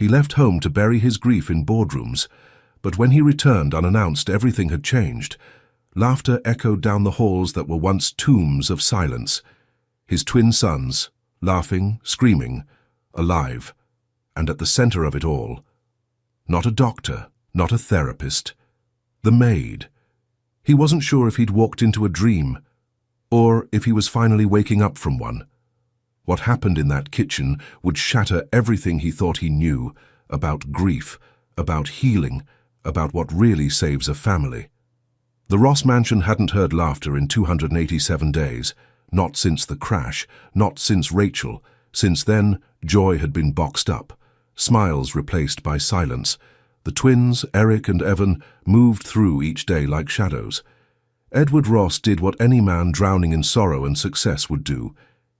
He left home to bury his grief in boardrooms, but when he returned unannounced, everything had changed. Laughter echoed down the halls that were once tombs of silence. His twin sons, laughing, screaming, alive, and at the center of it all, not a doctor, not a therapist, the maid. He wasn't sure if he'd walked into a dream, or if he was finally waking up from one. What happened in that kitchen would shatter everything he thought he knew about grief, about healing, about what really saves a family. The Ross mansion hadn't heard laughter in 287 days, not since the crash, not since Rachel. Since then, joy had been boxed up, smiles replaced by silence. The twins, Eric and Evan, moved through each day like shadows. Edward Ross did what any man drowning in sorrow and success would do.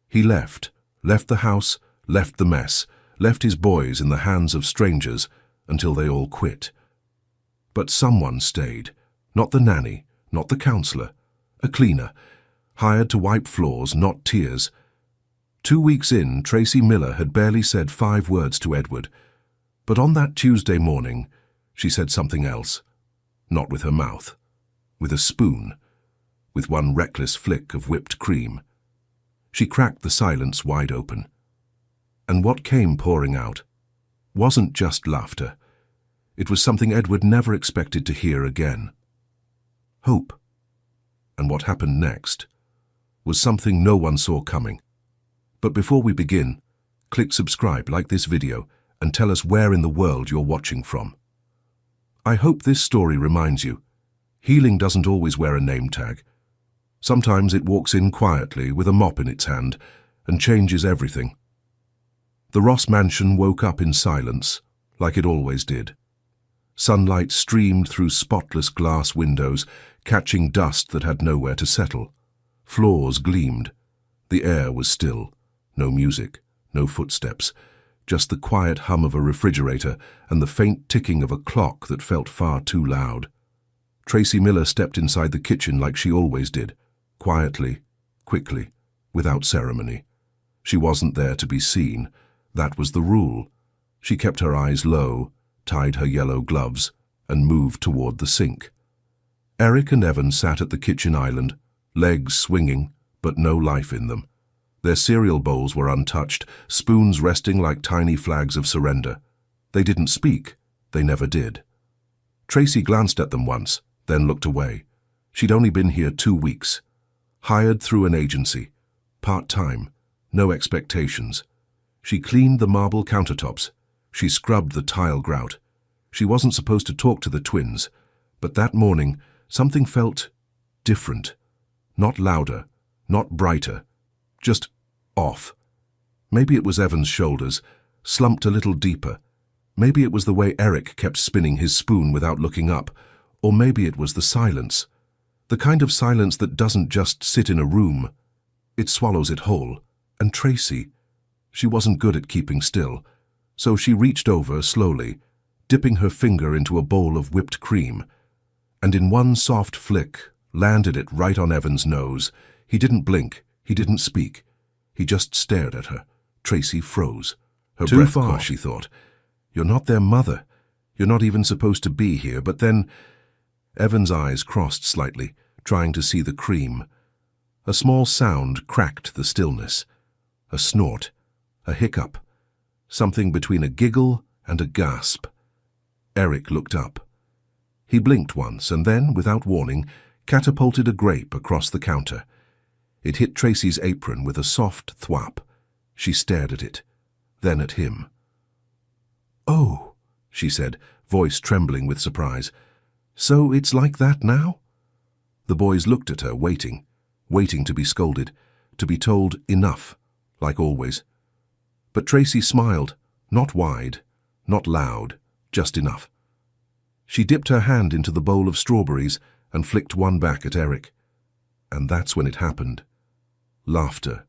He left the house, left the mess, left his boys in the hands of strangers until they all quit. But someone stayed. Not the nanny, not the counselor, a cleaner, hired to wipe floors, not tears. 2 weeks in, Tracy Miller had barely said 5 words to Edward, but on that Tuesday morning, she said something else. Not with her mouth, with a spoon, with one reckless flick of whipped cream. She cracked the silence wide open. And what came pouring out wasn't just laughter. It was something Edward never expected to hear again. Hope. And what happened next was something no one saw coming. But before we begin, click subscribe, like this video, and tell us where in the world you're watching from. I hope this story reminds you, healing doesn't always wear a name tag. Sometimes it walks in quietly with a mop in its hand and changes everything. The Ross mansion woke up in silence, like it always did. Sunlight streamed through spotless glass windows, catching dust that had nowhere to settle. Floors gleamed. The air was still. No music, no footsteps, just the quiet hum of a refrigerator and the faint ticking of a clock that felt far too loud. Tracy Miller stepped inside the kitchen like she always did, quietly, quickly, without ceremony. She wasn't there to be seen. That was the rule. She kept her eyes low, tied her yellow gloves, and moved toward the sink. Eric and Evan sat at the kitchen island, legs swinging, but no life in them. Their cereal bowls were untouched, spoons resting like tiny flags of surrender. They didn't speak. They never did. Tracy glanced at them once, then looked away. She'd only been here 2 weeks. Hired through an agency. Part-time. No expectations. She cleaned the marble countertops. She scrubbed the tile grout. She wasn't supposed to talk to the twins, but that morning something felt different. Not louder, not brighter, just off. Maybe it was Evan's shoulders, slumped a little deeper. Maybe it was the way Eric kept spinning his spoon without looking up, or maybe it was the silence. The kind of silence that doesn't just sit in a room. It swallows it whole. And Tracy, she wasn't good at keeping still, so she reached over slowly, dipping her finger into a bowl of whipped cream, and in one soft flick landed it right on Evan's nose. He didn't blink. He didn't speak. He just stared at her. Tracy froze. Her Too breath far, caught. She thought. You're not their mother. You're not even supposed to be here. But then Evan's eyes crossed slightly, trying to see the cream. A small sound cracked the stillness. A snort. A hiccup. Something between a giggle and a gasp. Eric looked up. He blinked once and then, without warning, catapulted a grape across the counter. It hit Tracy's apron with a soft thwap. She stared at it, then at him. "Oh," she said, voice trembling with surprise. "So it's like that now?" The boys looked at her, waiting to be scolded, to be told enough, like always. But Tracy smiled, not wide, not loud, just enough. She dipped her hand into the bowl of strawberries and flicked one back at Eric. And that's when it happened. Laughter.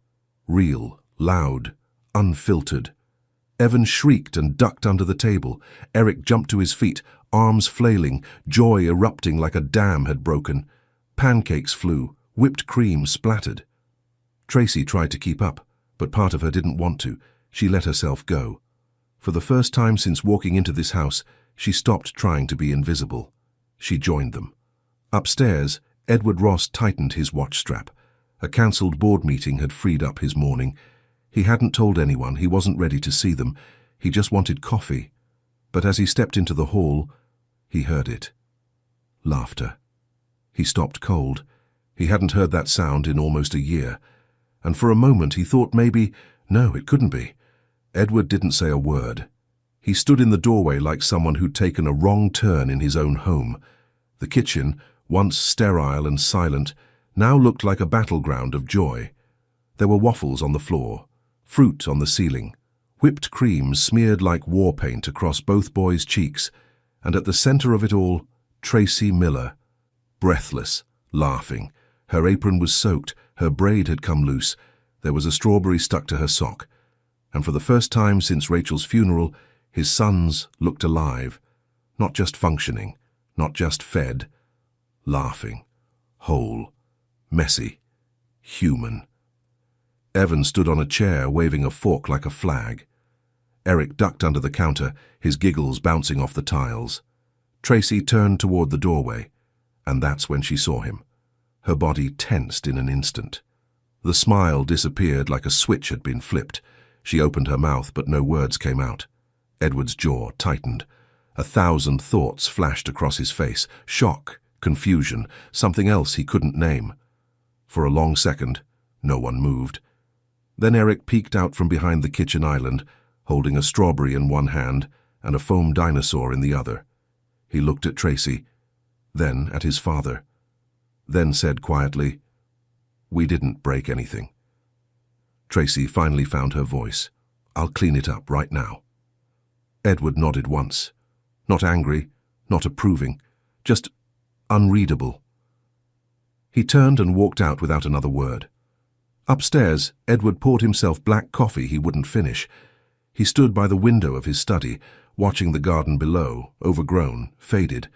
Real, loud, unfiltered. Evan shrieked and ducked under the table. Eric jumped to his feet, arms flailing, joy erupting like a dam had broken. Pancakes flew, whipped cream splattered. Tracy tried to keep up, but part of her didn't want to. She let herself go. For the first time since walking into this house, she stopped trying to be invisible. She joined them. Upstairs, Edward Ross tightened his watch strap. A cancelled board meeting had freed up his morning. He hadn't told anyone, he wasn't ready to see them. He just wanted coffee. But as he stepped into the hall, he heard it. Laughter. He stopped cold. He hadn't heard that sound in almost a year. And for a moment he thought maybe, no, it couldn't be. Edward didn't say a word. He stood in the doorway like someone who'd taken a wrong turn in his own home. The kitchen, once sterile and silent, now looked like a battleground of joy. There were waffles on the floor, fruit on the ceiling, whipped cream smeared like war paint across both boys' cheeks, and at the center of it all, Tracy Miller, breathless, laughing. Her apron was soaked, her braid had come loose, there was a strawberry stuck to her sock. And for the first time since Rachel's funeral, his sons looked alive, not just functioning, not just fed, laughing, whole, messy, human. Evan stood on a chair waving a fork like a flag. Eric ducked under the counter, his giggles bouncing off the tiles. Tracy turned toward the doorway, and that's when she saw him. Her body tensed in an instant. The smile disappeared like a switch had been flipped. She opened her mouth, but no words came out. Edward's jaw tightened. 1,000 thoughts flashed across his face. Shock, confusion, something else he couldn't name. For a long second, no one moved. Then Eric peeked out from behind the kitchen island, holding a strawberry in one hand and a foam dinosaur in the other. He looked at Tracy, then at his father, then said quietly, "We didn't break anything." Tracy finally found her voice. "I'll clean it up right now." Edward nodded once. Not angry, not approving, just unreadable. He turned and walked out without another word. Upstairs, Edward poured himself black coffee he wouldn't finish. He stood by the window of his study, watching the garden below, overgrown, faded.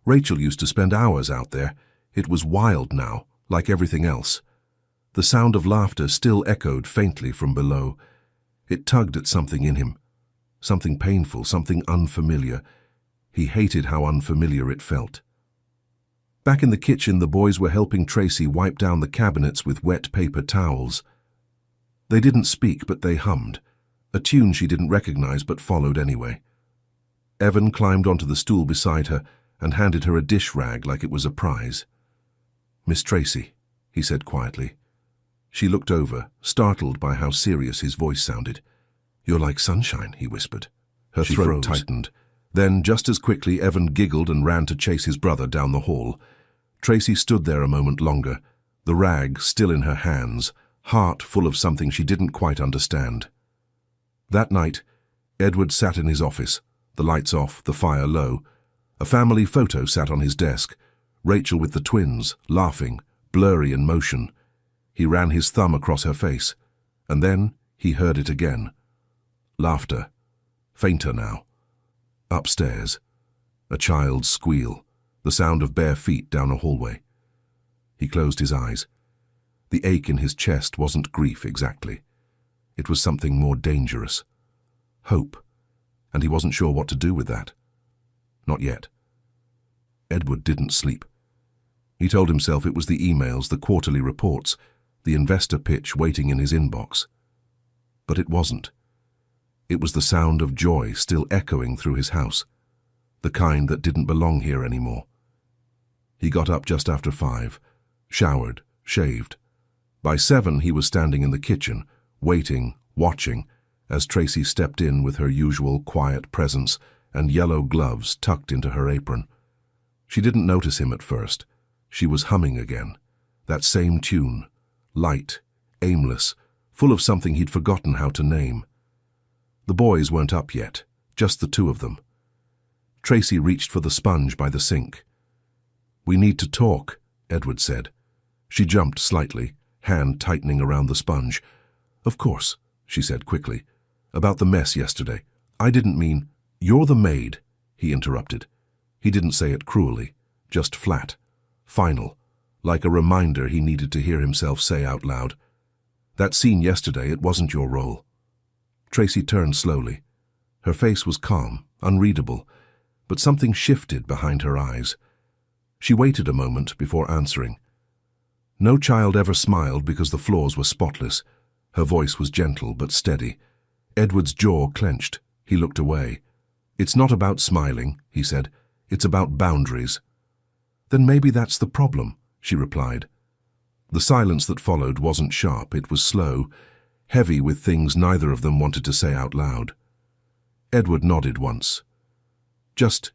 Rachel used to spend hours out there. It was wild now, like everything else. The sound of laughter still echoed faintly from below. It tugged at something in him. Something painful, something unfamiliar. He hated how unfamiliar it felt. Back in the kitchen, the boys were helping Tracy wipe down the cabinets with wet paper towels. They didn't speak, but they hummed, a tune she didn't recognize but followed anyway. Evan climbed onto the stool beside her and handed her a dish rag like it was a prize. "Miss Tracy," he said quietly. She looked over, startled by how serious his voice sounded. "You're like sunshine," he whispered. Her throat tightened. Then, just as quickly, Evan giggled and ran to chase his brother down the hall. Tracy stood there a moment longer, the rag still in her hands, heart full of something she didn't quite understand. That night, Edward sat in his office, the lights off, the fire low. A family photo sat on his desk, Rachel with the twins, laughing, blurry in motion. He ran his thumb across her face, and then he heard it again. Laughter, fainter now. Upstairs, a child's squeal, the sound of bare feet down a hallway. He closed his eyes. The ache in his chest wasn't grief exactly. It was something more dangerous. Hope, and he wasn't sure what to do with that. Not yet. Edward didn't sleep. He told himself it was the emails, the quarterly reports, the investor pitch waiting in his inbox. But it wasn't. It was the sound of joy still echoing through his house, the kind that didn't belong here anymore. He got up just after 5, showered, shaved. By 7 he was standing in the kitchen, waiting, watching, as Tracy stepped in with her usual quiet presence and yellow gloves tucked into her apron. She didn't notice him at first. She was humming again, that same tune, light, aimless, full of something he'd forgotten how to name. The boys weren't up yet, just the two of them. Tracy reached for the sponge by the sink. "We need to talk," Edward said. She jumped slightly, hand tightening around the sponge. "Of course," she said quickly. "About the mess yesterday. I didn't mean—" "You're the maid," he interrupted. He didn't say it cruelly, just flat, final, like a reminder he needed to hear himself say out loud. "That scene yesterday, it wasn't your role." Tracy turned slowly. Her face was calm, unreadable, but something shifted behind her eyes. She waited a moment before answering. No child ever smiled because the floors were spotless. Her voice was gentle but steady. Edward's jaw clenched. He looked away. "It's not about smiling," he said. "It's about boundaries." "Then maybe that's the problem," she replied. The silence that followed wasn't sharp, it was slow, heavy with things neither of them wanted to say out loud. Edward nodded once. "Just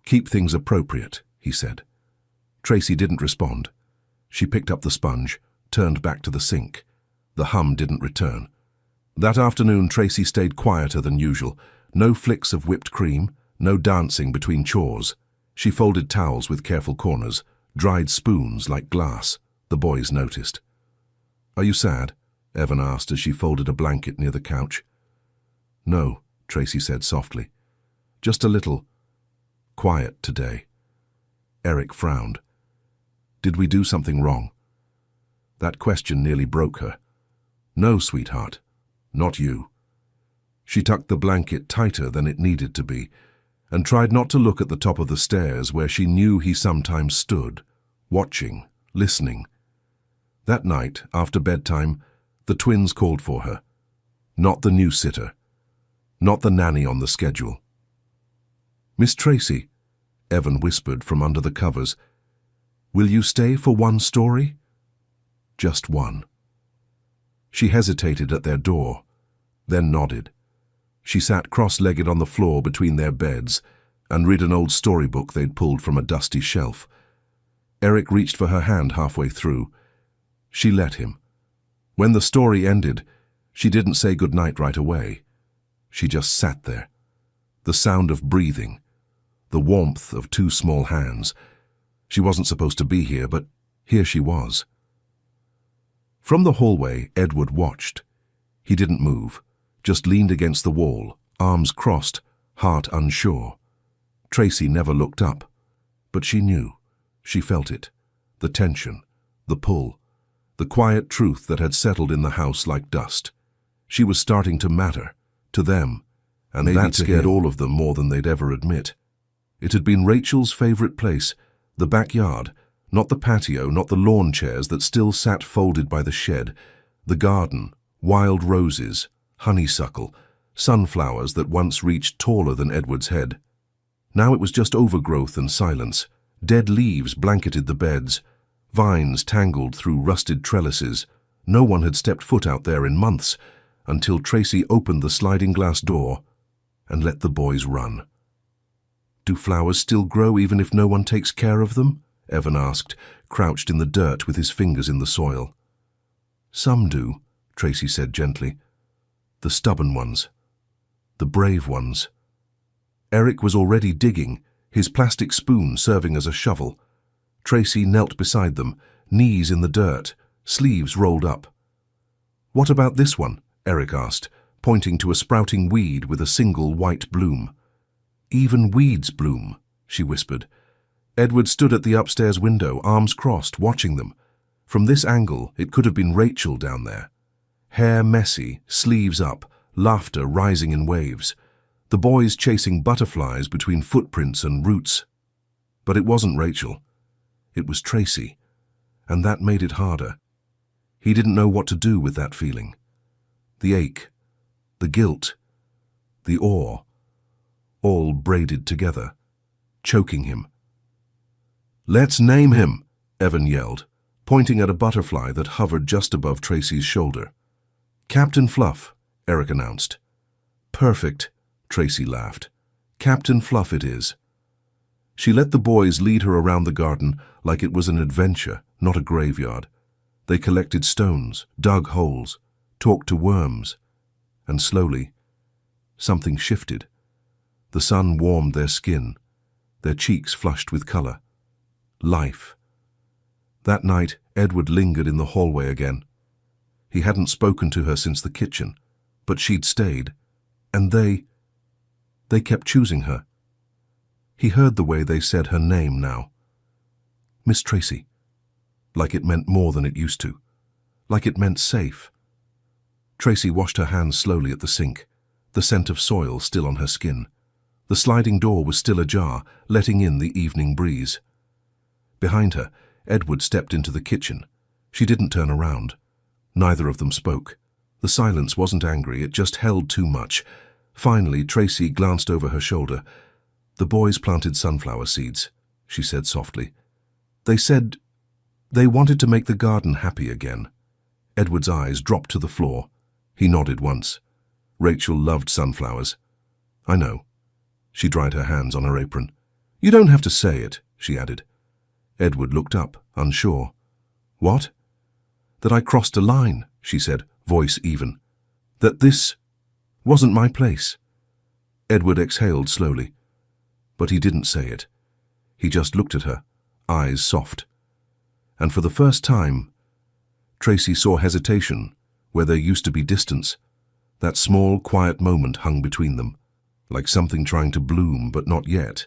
keep things appropriate," he said. Tracy didn't respond. She picked up the sponge, turned back to the sink. The hum didn't return. That afternoon, Tracy stayed quieter than usual. No flicks of whipped cream, no dancing between chores. She folded towels with careful corners, dried spoons like glass. The boys noticed. "Are you sad?" Evan asked as she folded a blanket near the couch. "No," Tracy said softly. "Just a little quiet today." Eric frowned. "Did we do something wrong?" That question nearly broke her. "No, sweetheart, not you." She tucked the blanket tighter than it needed to be, and tried not to look at the top of the stairs where she knew he sometimes stood, watching, listening. That night, after bedtime, the twins called for her. Not the new sitter. Not the nanny on the schedule. "Miss Tracy," Evan whispered from under the covers, "will you stay for one story?" Just one. She hesitated at their door, then nodded. She sat cross-legged on the floor between their beds and read an old storybook they'd pulled from a dusty shelf. Eric reached for her hand halfway through. She let him. When the story ended, she didn't say goodnight right away. She just sat there. The sound of breathing, the warmth of two small hands. She wasn't supposed to be here, but here she was. From the hallway, Edward watched. He didn't move, just leaned against the wall, arms crossed, heart unsure. Tracy never looked up, but she knew. She felt it. The tension, the pull, the quiet truth that had settled in the house like dust. She was starting to matter, to them, and that scared all of them more than they'd ever admit. It had been Rachel's favorite place, the backyard, not the patio, not the lawn chairs that still sat folded by the shed, the garden, wild roses, honeysuckle, sunflowers that once reached taller than Edward's head. Now it was just overgrowth and silence. Dead leaves blanketed the beds, vines tangled through rusted trellises. No one had stepped foot out there in months, until Tracy opened the sliding glass door and let the boys run. "Do flowers still grow even if no one takes care of them?" Evan asked, crouched in the dirt with his fingers in the soil. "Some do," Tracy said gently. "The stubborn ones. The brave ones." Eric was already digging, his plastic spoon serving as a shovel. Tracy knelt beside them, knees in the dirt, sleeves rolled up. "What about this one?" Eric asked, pointing to a sprouting weed with a single white bloom. "Even weeds bloom," she whispered. Edward stood at the upstairs window, arms crossed, watching them. From this angle, it could have been Rachel down there. Hair messy, sleeves up, laughter rising in waves. The boys chasing butterflies between footprints and roots. But it wasn't Rachel. It was Tracy, and that made it harder. He didn't know what to do with that feeling. The ache, the guilt, the awe, all braided together, choking him. "Let's name him," Evan yelled, pointing at a butterfly that hovered just above Tracy's shoulder. "Captain Fluff," Eric announced. "Perfect," Tracy laughed. "Captain Fluff it is." She let the boys lead her around the garden like it was an adventure, not a graveyard. They collected stones, dug holes, talked to worms, and slowly, something shifted. The sun warmed their skin, their cheeks flushed with color. Life. That night, Edward lingered in the hallway again. He hadn't spoken to her since the kitchen, but she'd stayed, and they kept choosing her. He heard the way they said her name now. Miss Tracy. Like it meant more than it used to. Like it meant safe. Tracy washed her hands slowly at the sink, the scent of soil still on her skin. The sliding door was still ajar, letting in the evening breeze. Behind her, Edward stepped into the kitchen. She didn't turn around. Neither of them spoke. The silence wasn't angry, it just held too much. Finally, Tracy glanced over her shoulder. "The boys planted sunflower seeds," she said softly. "They said they wanted to make the garden happy again." Edward's eyes dropped to the floor. He nodded once. "Rachel loved sunflowers." "I know." She dried her hands on her apron. "You don't have to say it," she added. Edward looked up, unsure. "What?" "That I crossed a line," she said, voice even. "That this wasn't my place." Edward exhaled slowly. But he didn't say it. He just looked at her, eyes soft. And for the first time, Tracy saw hesitation where there used to be distance. That small, quiet moment hung between them, like something trying to bloom, but not yet,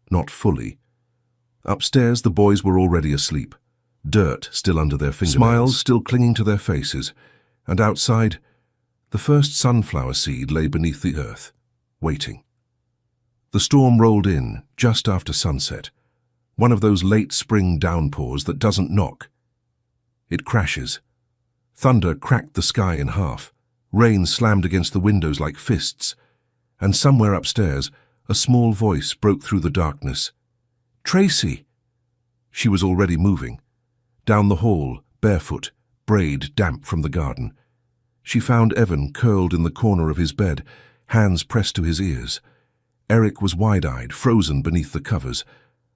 not fully. Upstairs, the boys were already asleep, dirt still under their fingernails, smiles still clinging to their faces, and outside, the first sunflower seed lay beneath the earth, waiting. The storm rolled in just after sunset, one of those late spring downpours that doesn't knock. It crashes. Thunder cracked the sky in half, rain slammed against the windows like fists, and somewhere upstairs, a small voice broke through the darkness. "Tracy!" She was already moving. Down the hall, barefoot, braid damp from the garden. She found Evan curled in the corner of his bed, hands pressed to his ears. Eric was wide-eyed, frozen beneath the covers.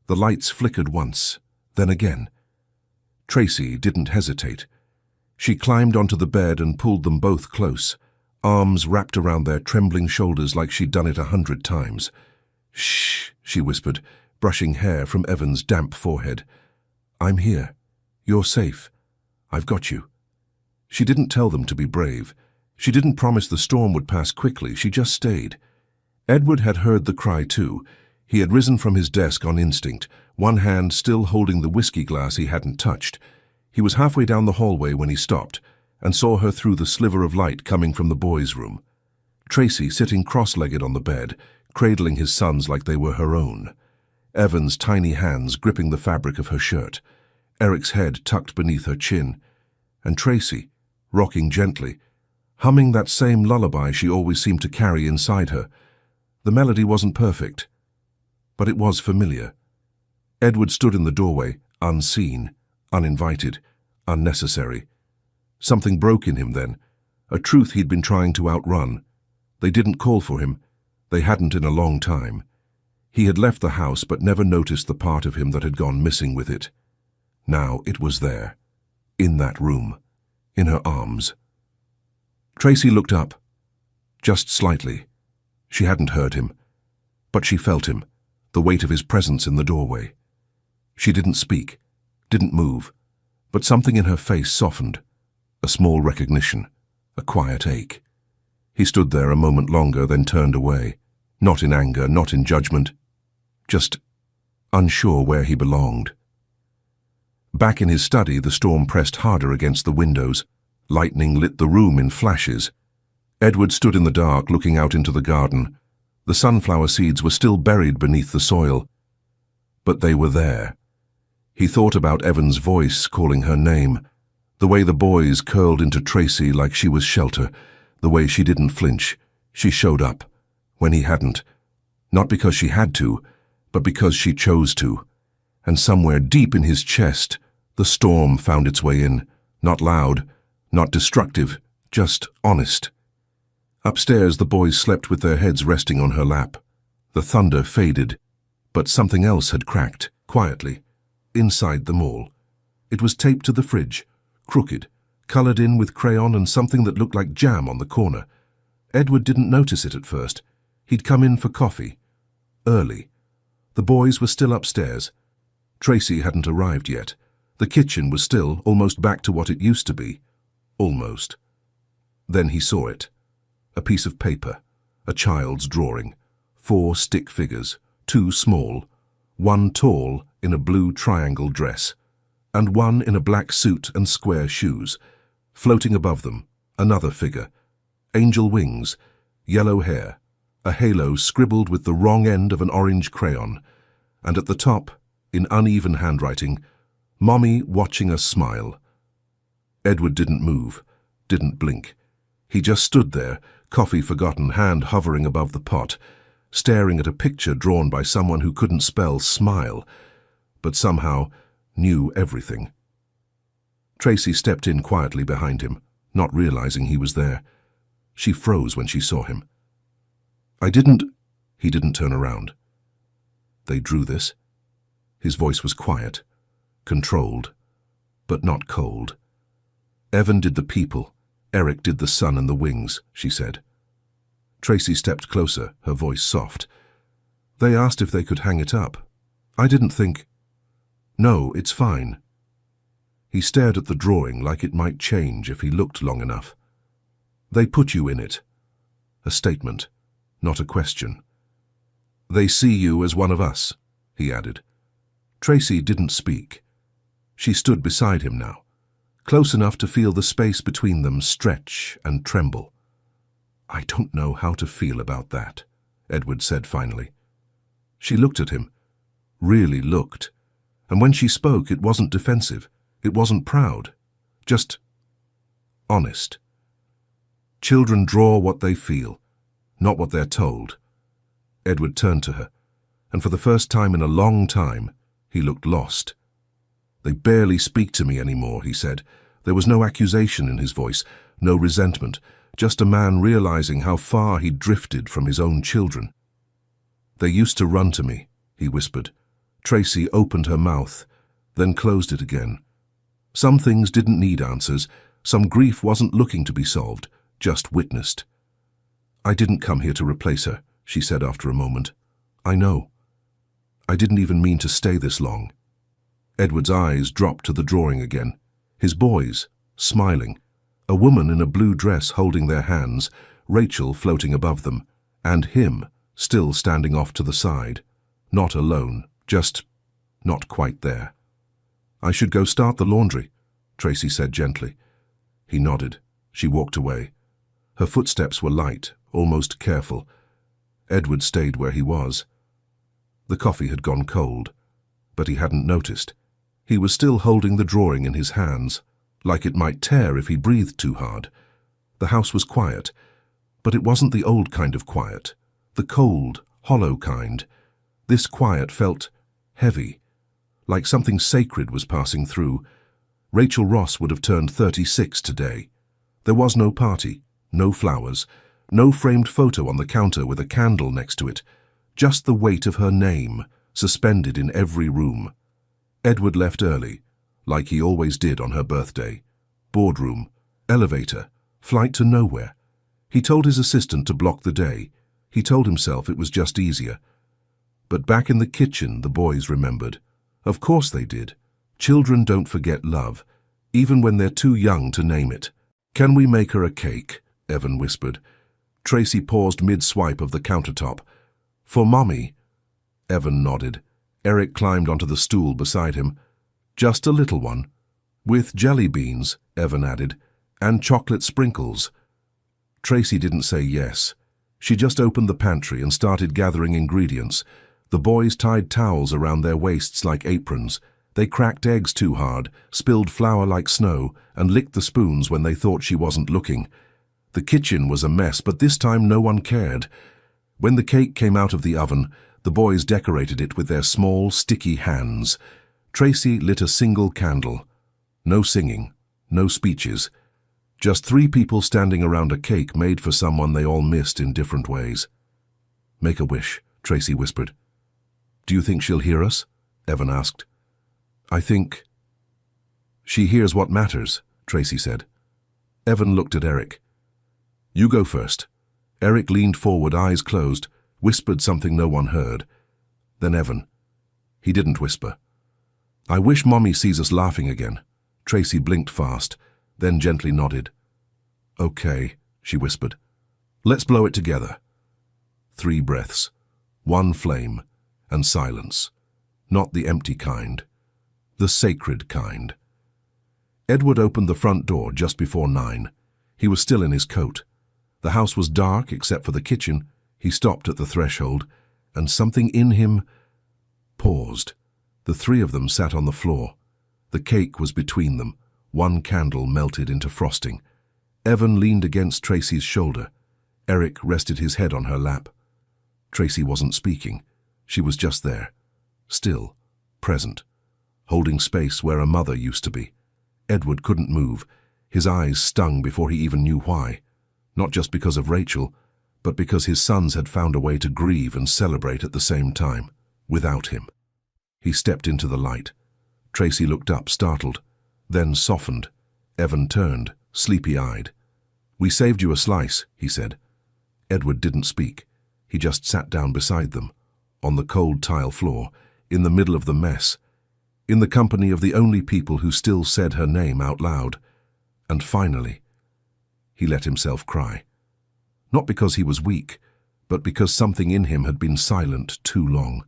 The lights flickered once, then again. Tracy didn't hesitate. She climbed onto the bed and pulled them both close, arms wrapped around their trembling shoulders like she'd done it 100 times. "Shh," she whispered, brushing hair from Evan's damp forehead. "I'm here. You're safe. I've got you." She didn't tell them to be brave. She didn't promise the storm would pass quickly. She just stayed. Edward had heard the cry too. He had risen from his desk on instinct, one hand still holding the whiskey glass he hadn't touched. He was halfway down the hallway when he stopped, and saw her through the sliver of light coming from the boys' room. Tracy sitting cross-legged on the bed, cradling his sons like they were her own. Evan's tiny hands gripping the fabric of her shirt. Eric's head tucked beneath her chin. And Tracy, rocking gently, humming that same lullaby she always seemed to carry inside her. The melody wasn't perfect, but it was familiar. Edward stood in the doorway, unseen, uninvited, unnecessary. Something broke in him then, a truth he'd been trying to outrun. They didn't call for him. They hadn't in a long time. He had left the house but never noticed the part of him that had gone missing with it. Now it was there, in that room, in her arms. Tracy looked up, just slightly. She hadn't heard him, but she felt him, the weight of his presence in the doorway. She didn't speak, didn't move, but something in her face softened, a small recognition, a quiet ache. He stood there a moment longer, then turned away, not in anger, not in judgment, just unsure where he belonged. Back in his study, the storm pressed harder against the windows. Lightning lit the room in flashes. Edward stood in the dark, looking out into the garden. The sunflower seeds were still buried beneath the soil, but they were there. He thought about Evan's voice calling her name, the way the boys curled into Tracy like she was shelter, the way she didn't flinch. She showed up, when he hadn't, not because she had to, but because she chose to. And somewhere deep in his chest, the storm found its way in, not loud, not destructive, just honest. Upstairs, the boys slept with their heads resting on her lap. The thunder faded, but something else had cracked, quietly, inside them all. It was taped to the fridge, crooked, colored in with crayon and something that looked like jam on the corner. Edward didn't notice it at first. He'd come in for coffee. Early. The boys were still upstairs. Tracy hadn't arrived yet. The kitchen was still almost back to what it used to be. Almost. Then he saw it. A piece of paper, a child's drawing, 4 stick figures, 2 small, 1 tall in a blue triangle dress, and 1 in a black suit and square shoes. Floating above them, another figure, angel wings, yellow hair, a halo scribbled with the wrong end of an orange crayon, and at the top, in uneven handwriting, "Mommy watching us smile." Edward didn't move, didn't blink. He just stood there, coffee forgotten, hand hovering above the pot, staring at a picture drawn by someone who couldn't spell smile, but somehow knew everything. Tracy stepped in quietly behind him, not realizing he was there. She froze when she saw him. "I didn't—" He didn't turn around. "They drew this?" His voice was quiet, controlled, but not cold. "Evan did the people, Eric did the sun and the wings," she said. Tracy stepped closer, her voice soft. "They asked if they could hang it up. I didn't think—" "No, it's fine." He stared at the drawing like it might change if he looked long enough. "They put you in it." A statement, not a question. "They see you as one of us," he added. Tracy didn't speak. She stood beside him now, close enough to feel the space between them stretch and tremble. "I don't know how to feel about that," Edward said finally. She looked at him, really looked, and when she spoke it wasn't defensive, it wasn't proud, just honest. Children draw what they feel, not what they're told. Edward turned to her, and for the first time in a long time, he looked lost. "They barely speak to me anymore," he said. There was no accusation in his voice, no resentment, just a man realizing how far he'd drifted from his own children. "They used to run to me," he whispered. Tracy opened her mouth, then closed it again. Some things didn't need answers, some grief wasn't looking to be solved, just witnessed. "I didn't come here to replace her," she said after a moment. "I know. I didn't even mean to stay this long." Edward's eyes dropped to the drawing again. His boys, smiling. A woman in a blue dress holding their hands, Rachel floating above them, and him, still standing off to the side. Not alone, just not quite there. "I should go start the laundry," Tracy said gently. He nodded. She walked away. Her footsteps were light, almost careful. Edward stayed where he was. The coffee had gone cold, but he hadn't noticed. He was still holding the drawing in his hands, like it might tear if he breathed too hard. The house was quiet, but it wasn't the old kind of quiet, the cold, hollow kind. This quiet felt heavy, like something sacred was passing through. Rachel Ross would have turned 36 today. There was no party, no flowers, no framed photo on the counter with a candle next to it, just the weight of her name, suspended in every room. Edward left early, like he always did on her birthday. Boardroom, elevator, flight to nowhere. He told his assistant to block the day. He told himself it was just easier. But back in the kitchen, the boys remembered. Of course they did. Children don't forget love, even when they're too young to name it. "Can we make her a cake?" Evan whispered. Tracy paused mid-swipe of the countertop. "For Mommy?" Evan nodded. Eric climbed onto the stool beside him. "Just a little one." "With jelly beans," Evan added, "and chocolate sprinkles." Tracy didn't say yes. She just opened the pantry and started gathering ingredients. The boys tied towels around their waists like aprons. They cracked eggs too hard, spilled flour like snow, and licked the spoons when they thought she wasn't looking. The kitchen was a mess, but this time no one cared. When the cake came out of the oven, the boys decorated it with their small, sticky hands. Tracy lit a single candle. No singing, no speeches. Just 3 people standing around a cake made for someone they all missed in different ways. "Make a wish," Tracy whispered. "Do you think she'll hear us?" Evan asked. "I think—" "She hears what matters," Tracy said. Evan looked at Eric. "You go first." Eric leaned forward, eyes closed, whispered something no one heard. Then Evan. He didn't whisper. "I wish Mommy sees us laughing again." Tracy blinked fast, then gently nodded. "Okay," she whispered. "Let's blow it together." 3 breaths, 1 flame, and silence. Not the empty kind. The sacred kind. Edward opened the front door just before 9. He was still in his coat. The house was dark except for the kitchen. He stopped at the threshold, and something in him paused. The three of them sat on the floor. The cake was between them. One candle melted into frosting. Evan leaned against Tracy's shoulder. Eric rested his head on her lap. Tracy wasn't speaking. She was just there, still, present, holding space where a mother used to be. Edward couldn't move. His eyes stung before he even knew why. Not just because of Rachel, but because his sons had found a way to grieve and celebrate at the same time, without him. He stepped into the light. Tracy looked up, startled, then softened. Evan turned, sleepy-eyed. "We saved you a slice," he said. Edward didn't speak. He just sat down beside them, on the cold tile floor, in the middle of the mess, in the company of the only people who still said her name out loud. And finally, he let himself cry. Not because he was weak, but because something in him had been silent too long.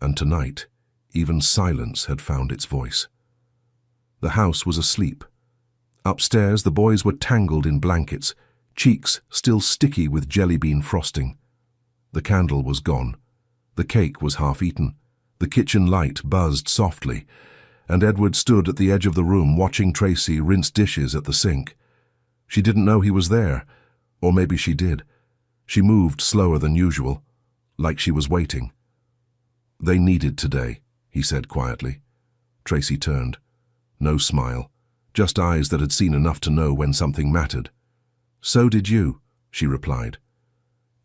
And tonight, even silence had found its voice. The house was asleep. Upstairs, the boys were tangled in blankets, cheeks still sticky with jelly bean frosting. The candle was gone. The cake was half-eaten. The kitchen light buzzed softly, and Edward stood at the edge of the room watching Tracy rinse dishes at the sink. She didn't know he was there, or maybe she did. She moved slower than usual, like she was waiting. "They needed today," he said quietly. Tracy turned. No smile, just eyes that had seen enough to know when something mattered. "So did you," she replied.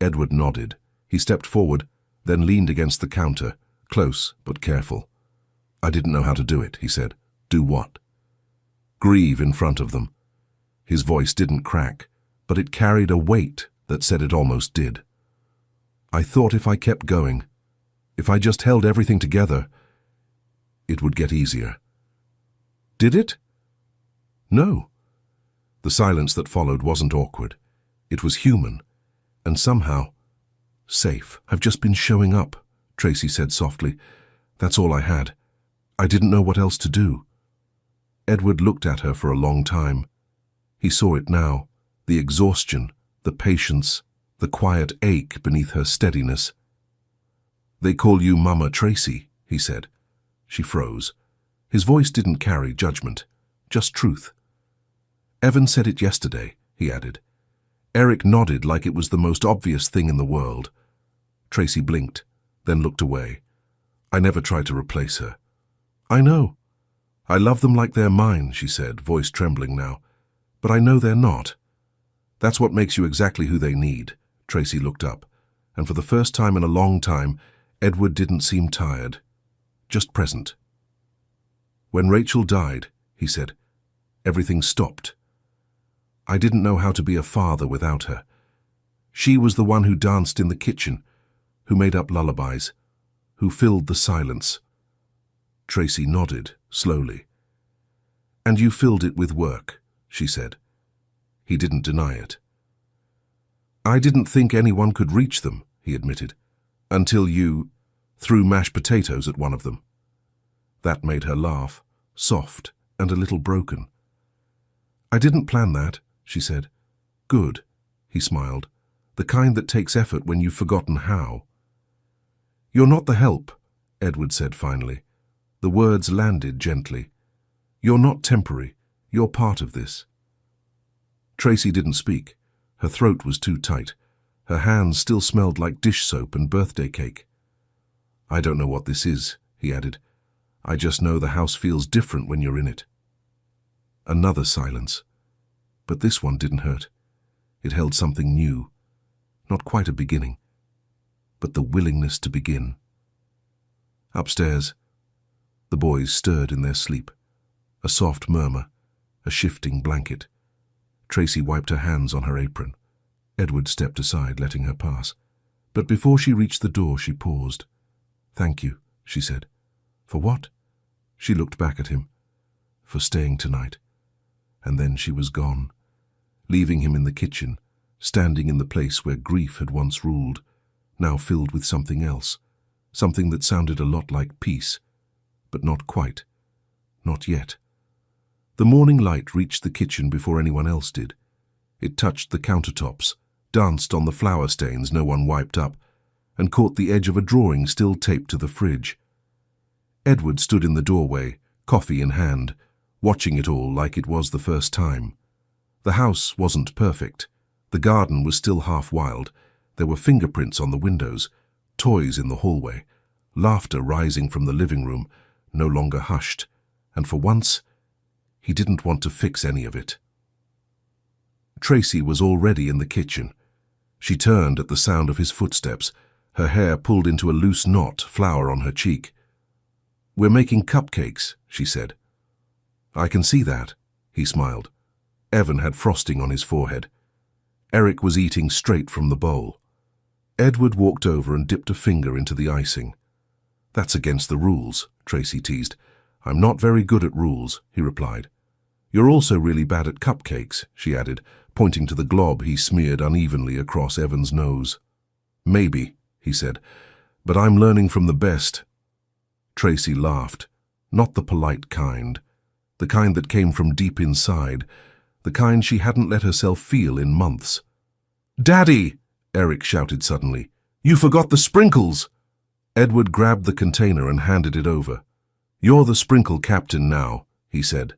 Edward nodded. He stepped forward, then leaned against the counter, close but careful. "I didn't know how to do it," he said. "Do what?" "Grieve in front of them." His voice didn't crack, but it carried a weight that said it almost did. "I thought if I kept going, if I just held everything together, it would get easier." "Did it?" "No." The silence that followed wasn't awkward. It was human, and somehow safe. "I've just been showing up," Tracy said softly. "That's all I had. I didn't know what else to do." Edward looked at her for a long time. He saw it now, the exhaustion, the patience, the quiet ache beneath her steadiness. "They call you Mama Tracy," he said. She froze. His voice didn't carry judgment, just truth. "Evan said it yesterday," he added. Eric nodded like it was the most obvious thing in the world. Tracy blinked, then looked away. "I never tried to replace her." "I know. I love them like they're mine," she said, voice trembling now. "But I know they're not." "That's what makes you exactly who they need." Tracy looked up, and for the first time in a long time, Edward didn't seem tired, just present. "When Rachel died," he said, "everything stopped. I didn't know how to be a father without her. She was the one who danced in the kitchen, who made up lullabies, who filled the silence." Tracy nodded, slowly. "And you filled it with work," she said. He didn't deny it. "I didn't think anyone could reach them," he admitted, "until you threw mashed potatoes at one of them." That made her laugh, soft and a little broken. "I didn't plan that," she said. "Good," he smiled, "the kind that takes effort when you've forgotten how." "You're not the help," Edward said finally. The words landed gently. "You're not temporary. You're part of this." Tracy didn't speak. Her throat was too tight. Her hands still smelled like dish soap and birthday cake. "I don't know what this is," he added. "I just know the house feels different when you're in it." Another silence. But this one didn't hurt. It held something new. Not quite a beginning, but the willingness to begin. Upstairs, the boys stirred in their sleep. A soft murmur, a shifting blanket. Tracy wiped her hands on her apron. Edward stepped aside, letting her pass. But before she reached the door, she paused. "Thank you," she said. "For what?" She looked back at him. "For staying tonight." And then she was gone, leaving him in the kitchen, standing in the place where grief had once ruled, now filled with something else, something that sounded a lot like peace, but not quite, not yet. The morning light reached the kitchen before anyone else did. It touched the countertops, danced on the flower stains no one wiped up, and caught the edge of a drawing still taped to the fridge. Edward stood in the doorway, coffee in hand, watching it all like it was the first time. The house wasn't perfect. The garden was still half wild. There were fingerprints on the windows, toys in the hallway, laughter rising from the living room, no longer hushed, and for once, he didn't want to fix any of it. Tracy was already in the kitchen. She turned at the sound of his footsteps, her hair pulled into a loose knot, flour on her cheek. "We're making cupcakes," she said. "I can see that," he smiled. Evan had frosting on his forehead. Eric was eating straight from the bowl. Edward walked over and dipped a finger into the icing. "That's against the rules," Tracy teased. "I'm not very good at rules," he replied. "You're also really bad at cupcakes," she added, pointing to the glob he smeared unevenly across Evan's nose. "Maybe," he said, "but I'm learning from the best." Tracy laughed, not the polite kind, the kind that came from deep inside, the kind she hadn't let herself feel in months. "Daddy!" Eric shouted suddenly. "You forgot the sprinkles!" Edward grabbed the container and handed it over. "You're the sprinkle captain now," he said.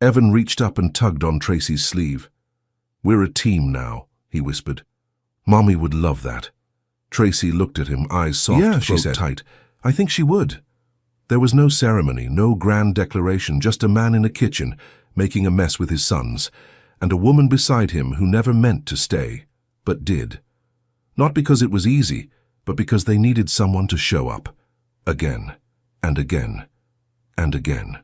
Evan reached up and tugged on Tracy's sleeve. "We're a team now," he whispered. "Mommy would love that." Tracy looked at him, eyes soft, "Yeah," she throat said. tight. "I think she would." There was no ceremony, no grand declaration, just a man in a kitchen, making a mess with his sons, and a woman beside him who never meant to stay, but did. Not because it was easy, but because they needed someone to show up. Again, and again, and again.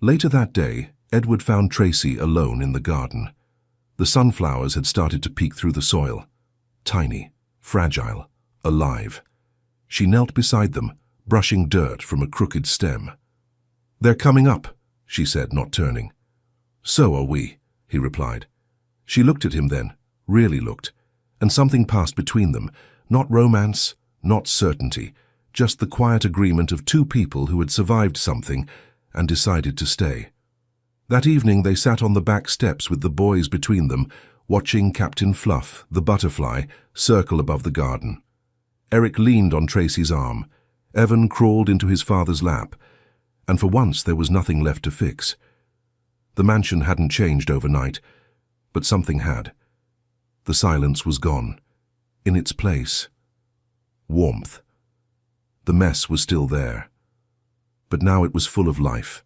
Later that day, Edward found Tracy alone in the garden. The sunflowers had started to peek through the soil. Tiny, fragile, alive. She knelt beside them, brushing dirt from a crooked stem. "They're coming up," she said, not turning. "So are we," he replied. She looked at him then, really looked, and something passed between them, not romance, not certainty, just the quiet agreement of two people who had survived something and decided to stay. That evening they sat on the back steps with the boys between them, watching Captain Fluff, the butterfly, circle above the garden. Eric leaned on Tracy's arm. Evan crawled into his father's lap, and for once there was nothing left to fix. The mansion hadn't changed overnight, but something had. The silence was gone. In its place, warmth. The mess was still there, but now it was full of life.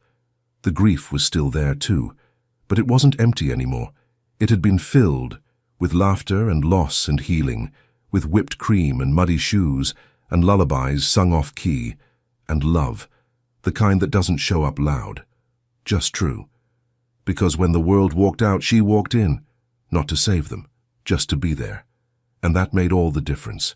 The grief was still there too, but it wasn't empty anymore. It had been filled with laughter and loss and healing, with whipped cream and muddy shoes and lullabies sung off key, and love, the kind that doesn't show up loud, just true. Because when the world walked out, she walked in, not to save them, just to be there. And that made all the difference.